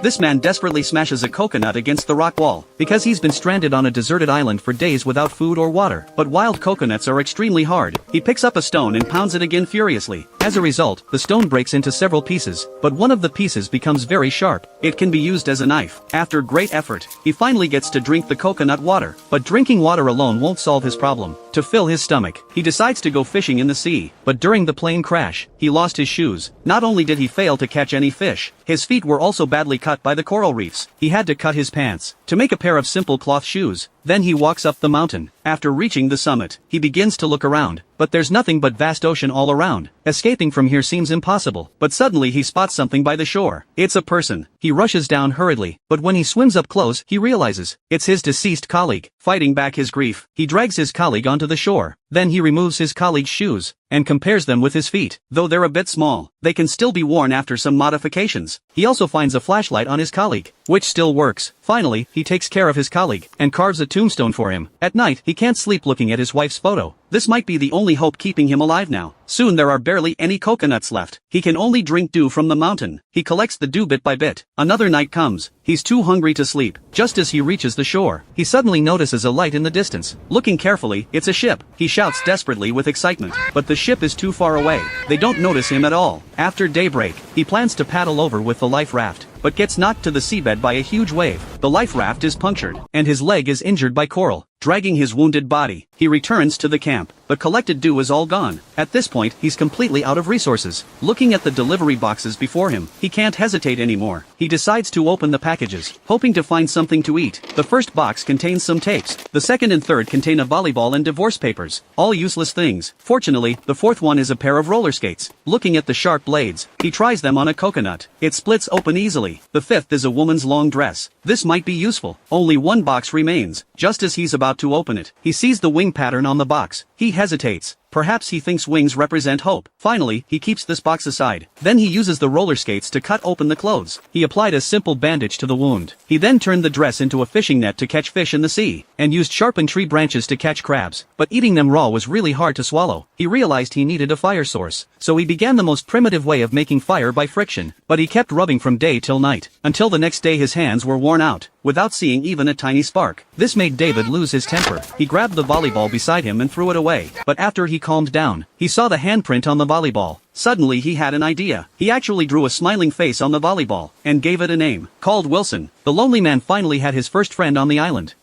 This man desperately smashes a coconut against the rock wall, because he's been stranded on a deserted island for days without food or water. But wild coconuts are extremely hard. He picks up a stone and pounds it again furiously. As a result, the stone breaks into several pieces, but one of the pieces becomes very sharp. It can be used as a knife. After great effort, he finally gets to drink the coconut water. But drinking water alone won't solve his problem. To fill his stomach, he decides to go fishing in the sea. But during the plane crash, he lost his shoes. Not only did he fail to catch any fish, his feet were also badly cut by the coral reefs. He had to cut his pants to make a pair of simple cloth shoes. Then he walks up the mountain. After reaching the summit, he begins to look around, but there's nothing but vast ocean all around. Escaping from here seems impossible, but suddenly he spots something by the shore. It's a person. He rushes down hurriedly, but when he swims up close, he realizes it's his deceased colleague. Fighting back his grief, he drags his colleague onto the shore. Then he removes his colleague's shoes and compares them with his feet. Though they're a bit small, they can still be worn after some modifications. He also finds a flashlight on his colleague, which still works. Finally, he takes care of his colleague and carves a tombstone for him. At night, he can't sleep looking at his wife's photo. This might be the only hope keeping him alive now. Soon there are barely any coconuts left. He can only drink dew from the mountain. He collects the dew bit by bit. Another night comes. He's too hungry to sleep. Just as he reaches the shore, he suddenly notices a light in the distance. Looking carefully, it's a ship. He shouts desperately with excitement, but the ship is too far away. They don't notice him at all. After daybreak, he plans to paddle over with the life raft, but gets knocked to the seabed by a huge wave. The life raft is punctured, and his leg is injured by coral. Dragging his wounded body, he returns to the camp. The collected dew is all gone. At this point, he's completely out of resources. Looking at the delivery boxes before him, he can't hesitate anymore. He decides to open the packages, hoping to find something to eat. The first box contains some tapes. The second and third contain a volleyball and divorce papers. All useless things. Fortunately, the fourth one is a pair of roller skates. Looking at the sharp blades, he tries them on a coconut. It splits open easily. The fifth is a woman's long dress. This might be useful. Only one box remains. Just as he's about to open it, he sees the wing pattern on the box. He hesitates. Perhaps he thinks wings represent hope. Finally, he keeps this box aside. Then he uses the roller skates to cut open the clothes. He applied a simple bandage to the wound. He then turned the dress into a fishing net to catch fish in the sea, and used sharpened tree branches to catch crabs. But eating them raw was really hard to swallow. He realized he needed a fire source, so he began the most primitive way of making fire by friction. But he kept rubbing from day till night, until the next day his hands were worn out, without seeing even a tiny spark. This made David lose his temper. He grabbed the volleyball beside him and threw it away. But after he calmed down, he saw the handprint on the volleyball. Suddenly he had an idea. He actually drew a smiling face on the volleyball, and gave it a name, called Wilson. The lonely man finally had his first friend on the island.